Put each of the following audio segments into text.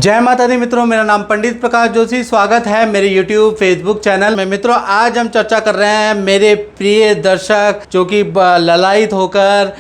जय माता दी मित्रों, मेरा नाम पंडित प्रकाश जोशी। स्वागत है मेरे YouTube फेसबुक चैनल में। मित्रों, आज हम चर्चा कर रहे हैं मेरे प्रिय दर्शक जो कि ललायित होकर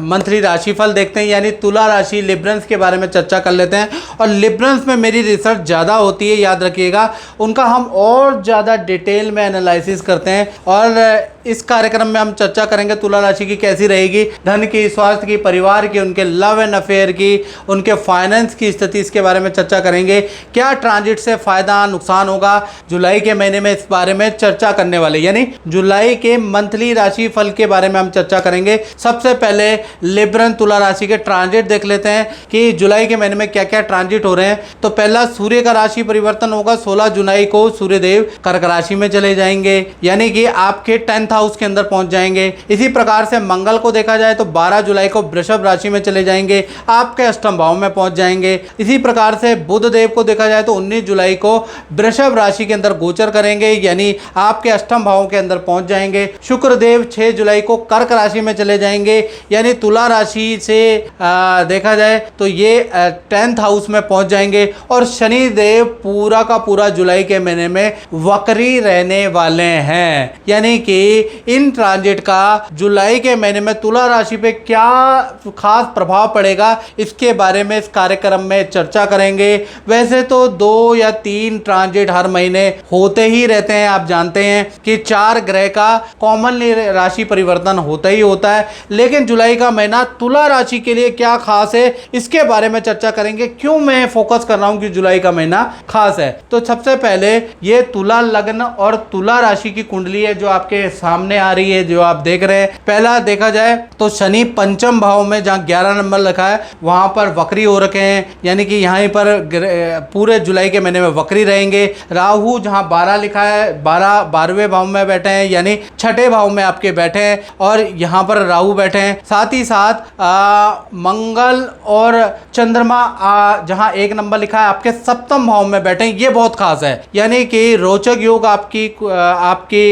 मंथली राशिफल देखते हैं, यानी तुला राशि लिब्रंस के बारे में चर्चा कर लेते हैं। और लिब्रंस में मेरी रिसर्च ज़्यादा होती है, याद रखिएगा। उनका हम और ज़्यादा डिटेल में एनालिसिस करते हैं और इस कार्यक्रम में हम चर्चा करेंगे तुला राशि की कैसी रहेगी, धन की, स्वास्थ्य की, परिवार की, उनके लव एंड अफेयर की, उनके फाइनेंस की स्थिति, इसके बारे में चर्चा करेंगे। क्या ट्रांजिट से फायदा नुकसान होगा जुलाई के महीने में, इस बारे में चर्चा करने वाले, यानी जुलाई के मंथली राशि फल के बारे में हम चर्चा करेंगे। सबसे पहले लिब्रन तुला राशि के ट्रांजिट देख लेते हैं कि जुलाई के महीने में क्या क्या ट्रांजिट हो रहे हैं। तो पहला सूर्य का राशि परिवर्तन होगा। 16 जुलाई को सूर्यदेव कर्क राशि में चले जाएंगे, यानी कि आपके 10th हाउस के अंदर पहुंच जाएंगे। इसी प्रकार से मंगल को देखा जाए तो 12 जुलाई को वृषभ राशि में चले जाएंगे, आपके अष्टम भाव में पहुंच जाएंगे। इसी प्रकार से बुध देव को देखा जाए तो 19 जुलाई को वृषभ राशि के अंदर गोचर करेंगे, यानी आपके अष्टम भाव के अंदर पहुंच जाएंगे। शुक्र देव 6 जुलाई को कर्क राशि में चले जाएंगे, यानी तुला राशि से देखा जाए तो ये 10th हाउस में पहुंच जाएंगे। और शनि देव पूरा का पूरा जुलाई के महीने में वक्री रहने वाले हैं, यानी कि इन ट्रांजिट का जुलाई के महीने में तुला राशि पे क्या खास प्रभाव पड़ेगा, इसके बारे में इस कार्यक्रम में चर्चा करेंगे। वैसे तो 2 या 3 ट्रांजिट हर महीने होते ही रहते हैं। आप जानते हैं कि 4 ग्रह का कॉमनली राशि परिवर्तन होता ही होता है, लेकिन जुलाई का महीना तुला राशि के लिए क्या खास है, इसके बारे में चर्चा करेंगे। क्यों मैं फोकस कर रहा हूं कि जुलाई का महीना खास है। तो सबसे पहले ये तुला लग्न और तुला राशि की कुंडली है जो आपके सामने आ रही है, जो आप देख रहे हैं। पहला देखा जाए तो शनि पंचम भाव में जहां 11 नंबर लिखा है वहां पर वक्री हो रखे हैं, यानी कि यहां पर पूरे जुलाई के महीने में वक्री रहेंगे। राहु जहां 12 लिखा है 12वें भाव में बैठे हैं, यानी 6ठे भाव में आपके बैठे हैं और यहां पर राहु बैठे हैं। साथ ही साथ मंगल और चंद्रमा जहां 1 नंबर लिखा है आपके सप्तम भाव में बैठे हैं। ये बहुत खास है, यानी कि रोचक योग आपकी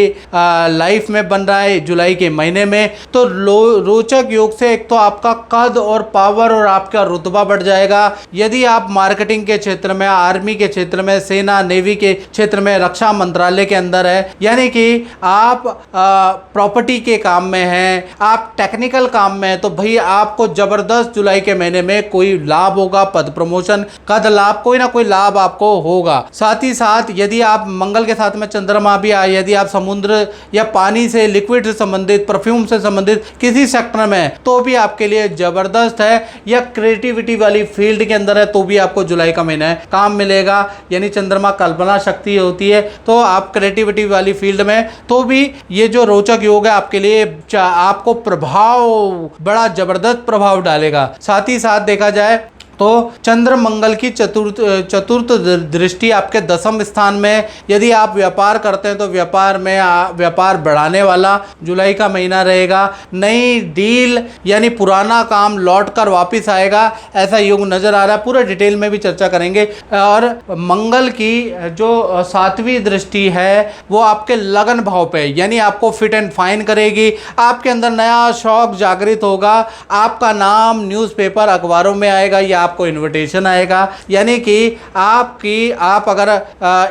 लाइफ में बन रहा है जुलाई के महीने में। तो रोचक योग से एक तो आपका कद और पावर और आपका रुतबा बढ़ जाएगा। यदि आप मार्केटिंग के क्षेत्र में, आर्मी के क्षेत्र में, सेना नेवी के क्षेत्र में, रक्षा मंत्रालय के अंदर है, यानी कि आप प्रॉपर्टी के काम में हैं, आप टेक्निकल काम में हैं, तो भाई आपको जबरदस्त जुलाई के महीने में कोई लाभ होगा, पद प्रमोशन, कद लाभ, कोई ना कोई लाभ आपको होगा। साथ ही साथ यदि आप मंगल के साथ में चंद्रमा भी आए, यदि आप समुद्र या पानी से, लिक्विड से संबंधित, परफ्यूम से संबंधित किसी सेक्टर में, तो भी आपके लिए जबरदस्त है। या क्रिएटिविटी वाली फील्ड के अंदर है तो भी आपको जुलाई का महीना है काम मिलेगा, यानी चंद्रमा कल्पना शक्ति होती है, तो आप क्रिएटिविटी वाली फील्ड में तो भी ये जो रोचक योग है आपके लिए आपको प्रभाव, बड़ा जबरदस्त प्रभाव डालेगा। साथ ही साथ देखा जाए तो चंद्र मंगल की चतुर्थ दृष्टि आपके 10वें स्थान में। यदि आप व्यापार करते हैं तो व्यापार में व्यापार बढ़ाने वाला जुलाई का महीना रहेगा। नई डील यानी पुराना काम लौट कर वापिस आएगा, ऐसा योग नजर आ रहा है। पूरे डिटेल में भी चर्चा करेंगे। और मंगल की जो 7वीं दृष्टि है वो आपके लगन भाव पे, यानी आपको फिट एंड फाइन करेगी। आपके अंदर नया शौक जागृत होगा, आपका नाम न्यूज़पेपर अखबारों में आएगा या आपको इन्विटेशन आएगा, यानी कि आप अगर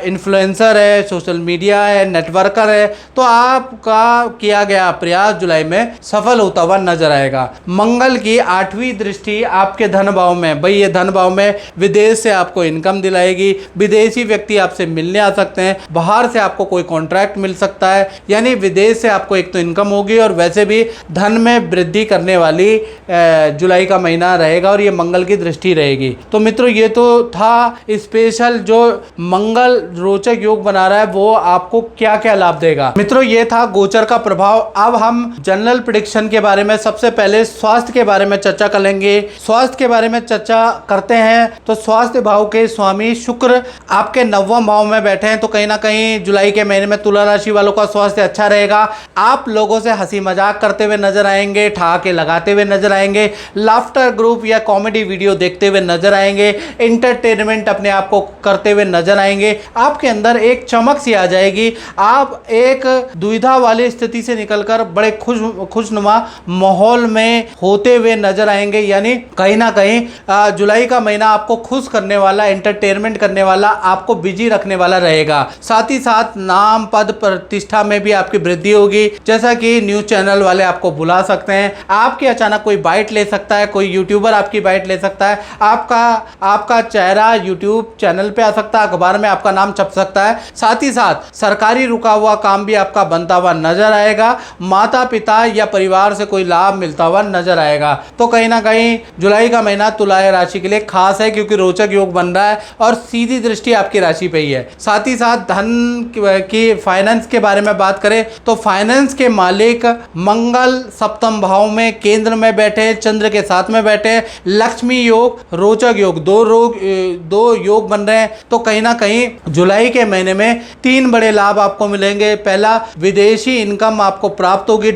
इन्फ्लुएंसर है, सोशल मीडिया है, नेटवर्कर है, तो आपका किया गया प्रयास जुलाई में सफल होता हुआ नजर आएगा। मंगल की 8वीं दृष्टि आपके धन भाव में, भाई ये धन भाव में विदेश से आपको इनकम दिलाएगी। विदेशी व्यक्ति आपसे मिलने आ सकते हैं, बाहर से आपको कोई कॉन्ट्रैक्ट मिल सकता है, यानी विदेश से आपको एक तो इनकम होगी और वैसे भी धन में वृद्धि करने वाली जुलाई का महीना रहेगा और ये मंगल की दृष्टि रहेगी। तो मित्रों, ये तो था स्पेशल जो मंगल रोचक योग बना रहा है वो आपको क्या क्या लाभ देगा। मित्रों, ये था गोचर का प्रभाव। अब हम जनरल प्रेडिक्शन के बारे में, सबसे पहले स्वास्थ्य के बारे में चर्चा करेंगे। स्वास्थ्य के बारे में चर्चा करते हैं तो स्वास्थ्य भाव के स्वामी शुक्र आपके 9वें भाव में बैठे हैं, तो कहीं ना कहीं जुलाई के महीने में तुला राशि वालों का स्वास्थ्य अच्छा रहेगा। आप लोगों से हंसी मजाक करते हुए नजर आएंगे, ठहाके लगाते हुए नजर आएंगे, लाफ्टर ग्रुप या कॉमेडी वीडियो देखते देखते हुए नजर आएंगे, एंटरटेनमेंट अपने आप को करते हुए नजर आएंगे, आपके अंदर एक चमक सी आ जाएगी, आप एक दुविधा वाली स्थिति से निकलकर बड़े खुशनुमा माहौल में होते हुए नजर आएंगे। यानी कहीं ना कहीं जुलाई का महीना आपको खुश करने वाला, एंटरटेनमेंट करने वाला, आपको बिजी रखने वाला रहेगा। साथ ही साथ नाम पद प्रतिष्ठा में भी आपकी वृद्धि होगी, जैसा कि न्यूज चैनल वाले आपको बुला सकते हैं, आपकी अचानक कोई बाइट ले सकता है, कोई यूट्यूबर आपकी बाइट ले सकता है, आपका चेहरा यूट्यूब चैनल पे आ सकता है, अखबार में आपका नाम छप सकता है। साथ ही साथ सरकारी रुका हुआ काम भी आपका बनता हुआ नजर आएगा, माता पिता या परिवार से कोई लाभ मिलता हुआ नजर आएगा। तो कहीं ना कहीं जुलाई का महीना तुला राशि के लिए खास है, क्योंकि रोचक योग बन रहा है और सीधी दृष्टि आपकी राशि पे ही है। साथ ही साथ धन की फाइनेंस के बारे में बात करें तो फाइनेंस के मालिक मंगल सप्तम भाव में केंद्र में बैठे, चंद्र के साथ में बैठे, लक्ष्मी योग, रोचक योग, दो योग बन रहे हैं। तो कहीं ना कहीं जुलाई के महीने में 3 बड़े लाभ आपको मिलेंगे। पहला, विदेशी इनकम आपको प्राप्त होगी,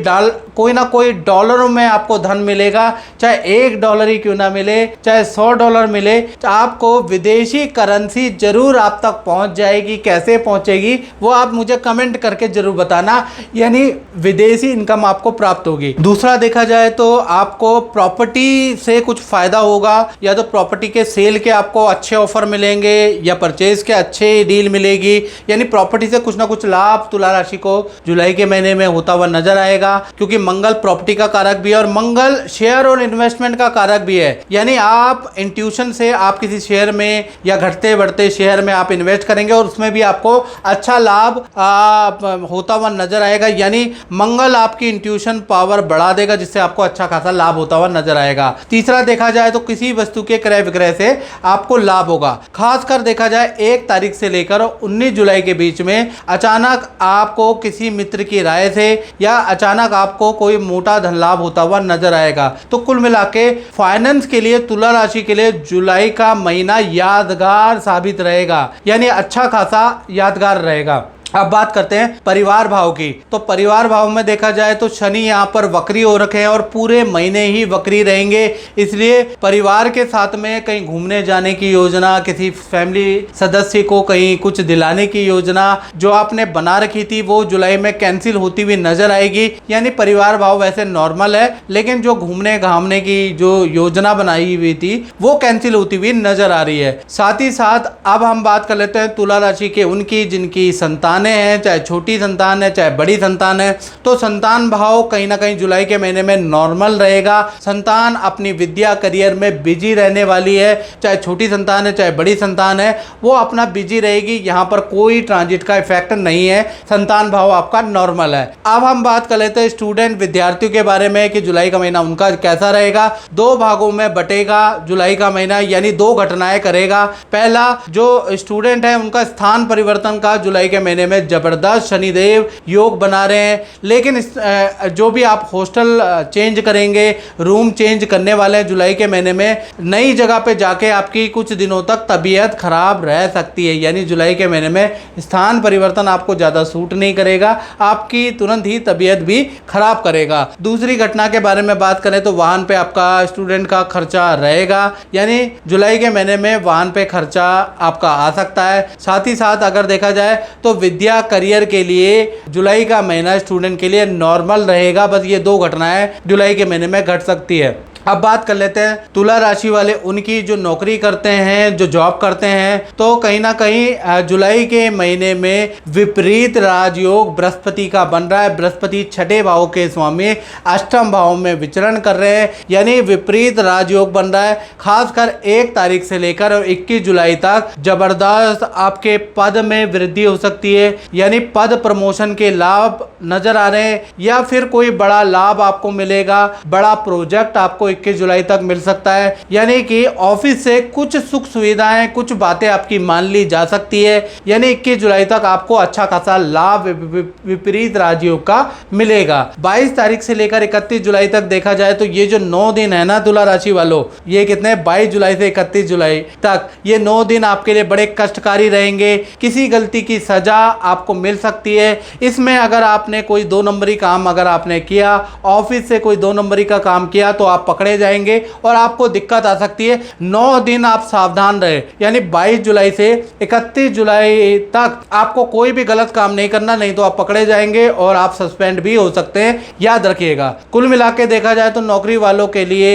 कोई ना कोई डॉलरों में आपको धन मिलेगा, चाहे $1 ही क्यों ना मिले, चाहे $100 मिले, तो आपको विदेशी करेंसी जरूर आप तक पहुंच जाएगी। कैसे पहुंचेगी वो आप मुझे कमेंट करके जरूर बताना। यानी विदेशी इनकम आपको प्राप्त होगी। दूसरा देखा जाए तो आपको प्रॉपर्टी से कुछ फायदा होगा, या तो प्रॉपर्टी के सेल के आपको अच्छे ऑफर मिलेंगे या परचेज के अच्छे डील मिलेगी। यानी प्रॉपर्टी से कुछ ना कुछ लाभ तुला राशि को जुलाई के महीने में होता हुआ नजर आएगा, क्योंकि मंगल प्रॉपर्टी का कारक भी है और मंगल शेयर और इन्वेस्टमेंट का कारक भी है। यानी आप इंट्यूशन से आप किसी शेयर में या घटते बढ़ते शेयर में आप इन्वेस्ट करेंगे और उसमें भी आपको अच्छा लाभ होता हुआ नजर आएगा। यानी मंगल आपकी इंट्यूशन पावर बढ़ा देगा, जिससे आपको अच्छा खासा लाभ होता हुआ नजर आएगा। तीसरा देखा जाए तो किसी वस्तु के क्रय विक्रय से आपको लाभ होगा। खासकर देखा जाए 1 तारीख से लेकर 19 जुलाई के बीच में अचानक आपको किसी मित्र की राय से या अचानक आपको कोई मोटा धन लाभ होता हुआ नजर आएगा। तो कुल मिला के फाइनेंस के लिए तुला राशि के लिए जुलाई का महीना यादगार साबित रहेगा, यानी अच्छा खासा यादगार रहेगा। अब बात करते हैं परिवार भाव की। तो परिवार भाव में देखा जाए तो शनि यहाँ पर वक्री हो रखे हैं और पूरे महीने ही वक्री रहेंगे, इसलिए परिवार के साथ में कहीं घूमने जाने की योजना, किसी फैमिली सदस्य को कहीं कुछ दिलाने की योजना जो आपने बना रखी थी वो जुलाई में कैंसिल होती हुई नजर आएगी। यानी परिवार भाव वैसे नॉर्मल है, लेकिन जो घूमने घामने की जो योजना बनाई हुई थी वो कैंसिल होती हुई नजर आ रही है। साथ ही साथ अब हम बात कर लेते हैं तुला राशि के उनकी जिनकी संतान हैं, चाहे छोटी संतान है चाहे बड़ी संतान है। तो संतान भाव कहीं ना कहीं जुलाई के महीने में नॉर्मल रहेगा। संतान अपनी विद्या करियर में बिजी रहने वाली है, चाहे छोटी संतान है चाहे बड़ी संतान है, वो अपना बिजी रहेगी। यहाँ पर कोई ट्रांजिट का इफेक्ट नहीं है, संतान भाव आपका नॉर्मल है। अब हम बात कर लेते हैं स्टूडेंट विद्यार्थियों के बारे में कि जुलाई का महीना उनका कैसा रहेगा। 2 भागों में बटेगा जुलाई का महीना, यानी 2 घटनाएं करेगा। पहला, जो स्टूडेंट है उनका स्थान परिवर्तन का जुलाई के महीने में जबरदस्त शनिदेव योग बना रहे हैं, लेकिन जो भी आप हॉस्टल चेंज करेंगे, रूम चेंज करने वाले हैं जुलाई के महीने में, नई जगह पे जाके आपकी कुछ दिनों तक तबीयत खराब रह सकती है। यानी जुलाई के महीने में स्थान परिवर्तन आपको ज़्यादा सूट नहीं करेगा, आपकी तुरंत ही तबीयत भी खराब करेगा। दूसरी घटना के बारे में बात करें तो वाहन पे आपका स्टूडेंट का खर्चा रहेगा, यानी जुलाई के महीने में वाहन पे खर्चा आपका आ सकता है। साथ ही साथ अगर देखा जाए तो विद्या करियर के लिए जुलाई का महीना स्टूडेंट के लिए नॉर्मल रहेगा। बस ये 2 घटनाएं जुलाई के महीने में घट सकती है। अब बात कर लेते हैं तुला राशि वाले उनकी जो नौकरी करते हैं, जो जॉब करते हैं। तो कहीं ना कहीं जुलाई के महीने में विपरीत राजयोग बृहस्पति का बन रहा है। बृहस्पति 6ठे भाव के स्वामी 8वें भाव में विचरण कर रहे हैं, यानी विपरीत राजयोग बन रहा है। खासकर 1 तारीख से लेकर और 21 जुलाई तक जबरदस्त आपके पद में वृद्धि हो सकती है, यानी पद प्रमोशन के लाभ नजर आ रहे हैं, या फिर कोई बड़ा लाभ आपको मिलेगा, बड़ा प्रोजेक्ट आपको 21 जुलाई तक मिल सकता है। यानी कि ऑफिस से कुछ सुख सुविधाएं, कुछ बातें आपकी मान ली जा सकती है। यानी 21 जुलाई तक आपको अच्छा खासा लाभ विपरीत राजयोग का मिलेगा। 22 तारीख से लेकर 31 जुलाई तक देखा जाए तो ये जो 9 दिन है ना तुला राशि वालों, ये कितने 22 जुलाई से 31 जुलाई तक ये 9 दिन आपके लिए बड़े कष्टकारी रहेंगे। किसी गलती की सजा आपको मिल सकती है। इसमें अगर आपने कोई 2 नंबरी काम अगर आपने किया, ऑफिस से कोई 2 नंबरी का काम किया, तो आप पकड़े पकड़े जाएंगे और आपको दिक्कत आ सकती है। 9 दिन आप सावधान रहे, यानी 22 जुलाई से 31 जुलाई तक आपको कोई भी गलत काम नहीं करना, नहीं तो आप पकड़े जाएंगे और आप सस्पेंड भी हो सकते हैं, याद रखिएगा। कुल मिला के देखा जाए तो नौकरी वालों के लिए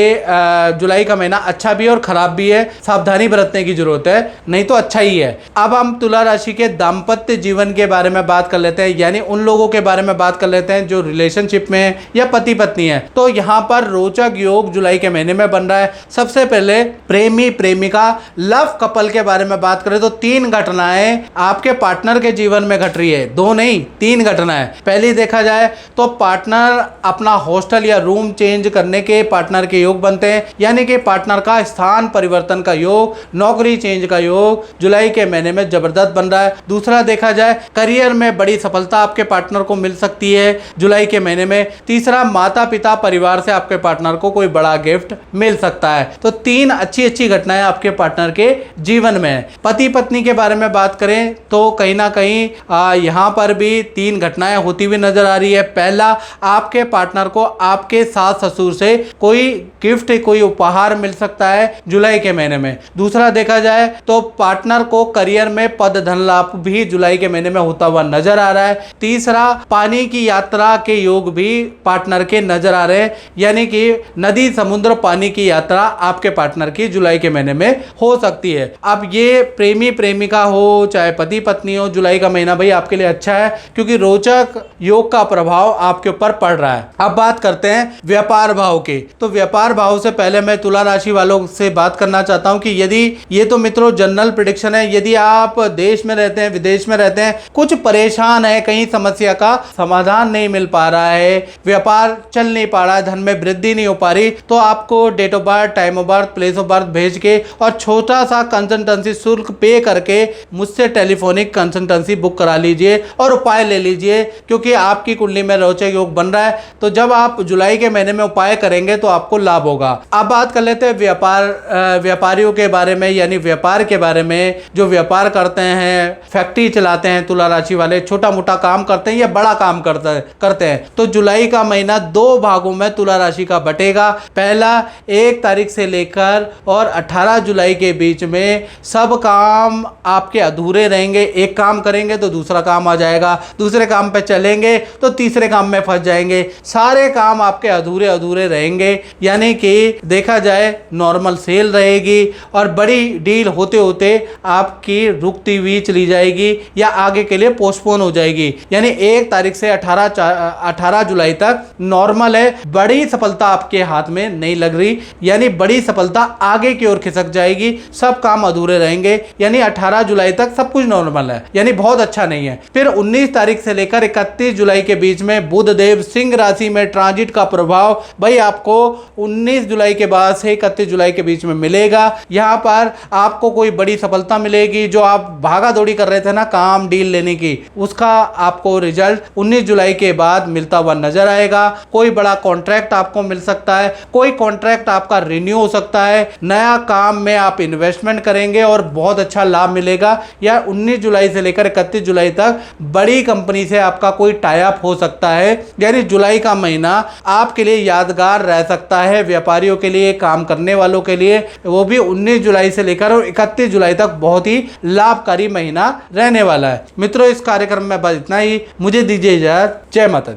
जुलाई का महीना अच्छा भी है और खराब भी है, सावधानी बरतने की जरूरत है, नहीं तो अच्छा ही है। अब हम तुला राशि के दाम्पत्य जीवन के बारे में बात कर लेते हैं, यानी उन लोगों के बारे में बात कर लेते हैं जो रिलेशनशिप में है या पति पत्नी है। तो यहाँ पर रोचक योग जुलाई के महीने में बन रहा है। सबसे पहले प्रेमी प्रेमिका लव कपल के बारे में बात करें तो 3 घटनाएं आपके पार्टनर के जीवन में घट रही है, 2 नहीं 3 घटनाएं। पहली देखा जाए तो पार्टनर अपना हॉस्टल या रूम चेंज करने के पार्टनर के योग बनते हैं, यानी कि पार्टनर का स्थान परिवर्तन का योग, नौकरी चेंज का योग जुलाई के महीने में जबरदस्त बन रहा है। दूसरा देखा जाए करियर में बड़ी सफलता आपके पार्टनर को मिल सकती है जुलाई के महीने में। तीसरा माता पिता परिवार से आपके पार्टनर को कोई बड़ा गिफ्ट मिल सकता है। तो 3 अच्छी घटनाएं आपके पार्टनर के जीवन में है। पति पत्नी के बारे में बात करें तो कहीं ना कहीं यहाँ पर भी 3 घटनाएं होती हुई नजर आ रही है। पहला, आपके पार्टनर को आपके सास ससुर से कोई गिफ्ट, कोई उपहार मिल सकता है जुलाई के महीने में। दूसरा देखा जाए तो पार्टनर को करियर में पद धन लाभ भी जुलाई के महीने में होता हुआ नजर आ रहा है। तीसरा, पानी की यात्रा के योग भी पार्टनर के नजर आ रहे हैं, यानी कि नदी समुद्र पानी की यात्रा आपके पार्टनर की जुलाई के महीने में हो सकती है। अब ये प्रेमी प्रेमिका हो चाहे पति पत्नी हो, जुलाई का महीना भाई आपके लिए अच्छा है क्योंकि रोचक योग का प्रभाव आपके ऊपर पड़ रहा है। अब बात करते हैं व्यापार भाव की। तो व्यापार भाव से पहले मैं तुला राशि वालों से बात करना चाहता हूं कि यदि ये तो मित्रों जनरल प्रेडिक्शन है, यदि आप देश में रहते हैं विदेश में रहते हैं, कुछ परेशान है, कहीं समस्या का समाधान नहीं मिल पा रहा है, व्यापार चल नहीं पा रहा है, धन में वृद्धि नहीं हो पा रही, तो आपको date of birth, time of birth, place of birth भेज के और छोटा सा कंसल्टेंसी शुल्क पे करके मुझसे टेलीफोनिक कंसल्टेंसी बुक करा लीजिए और उपाय ले लीजिए, क्योंकि आपकी कुंडली में रोचक योग बन रहा है। तो जब आप जुलाई के महीने में उपाय करेंगे तो आपको लाभ होगा। अब बात कर लेते हैं व्यापारियों के बारे में, यानी व्यापार के बारे में। जो व्यापार करते हैं, फैक्ट्री चलाते हैं, तुला राशि वाले छोटा मोटा काम करते हैं या बड़ा काम करते हैं, तो जुलाई का महीना 2 भागों में तुला राशि का बटेगा। पहला, 1 तारीख से लेकर और 18 जुलाई के बीच में सब काम आपके अधूरे रहेंगे। एक काम करेंगे तो दूसरा काम आ जाएगा, दूसरे काम पे चलेंगे तो तीसरे काम में फंस जाएंगे, सारे काम आपके अधूरे अधूरे रहेंगे। यानी कि देखा जाए नॉर्मल सेल रहेगी और बड़ी डील होते होते आपकी रुकती हुई चली जाएगी या आगे के लिए पोस्टपोन हो जाएगी। यानी 1 तारीख से 18 जुलाई तक नॉर्मल है, बड़ी सफलता आपके हाथ में नहीं लग रही, यानी बड़ी सफलता आगे की ओर खिसक जाएगी, सब काम अधूरे रहेंगे। यानी 18 जुलाई तक सब कुछ नॉर्मल है, यानी बहुत अच्छा नहीं है। फिर 19 तारीख से लेकर 31 जुलाई के बीच में बुध देव सिंह राशि में ट्रांजिट का प्रभाव भाई आपको 19 जुलाई के बाद से 31 जुलाई के बीच में मिलेगा। यहाँ पर आपको कोई बड़ी सफलता मिलेगी, जो आप भागा दौड़ी कर रहे थे ना काम डील लेने की, उसका आपको रिजल्ट 19 जुलाई के बाद मिलता हुआ नजर आएगा। कोई बड़ा कॉन्ट्रैक्ट आपको मिल सकता है, कोई कॉन्ट्रैक्ट आपका रिन्यू हो सकता है, नया काम में आप इन्वेस्टमेंट करेंगे और बहुत अच्छा लाभ मिलेगा। या 19 जुलाई से लेकर 31 जुलाई तक बड़ी कंपनी से आपका कोई टाई अप हो सकता है। यानी जुलाई का महीना आपके लिए यादगार रह सकता है, व्यापारियों के लिए, काम करने वालों के लिए, वो भी 19 जुलाई से लेकर और 31 जुलाई तक बहुत ही लाभकारी महीना रहने वाला है। मित्रों, इस कार्यक्रम में बस इतना ही। मुझे दीजिए इजाजत। जय माता दी।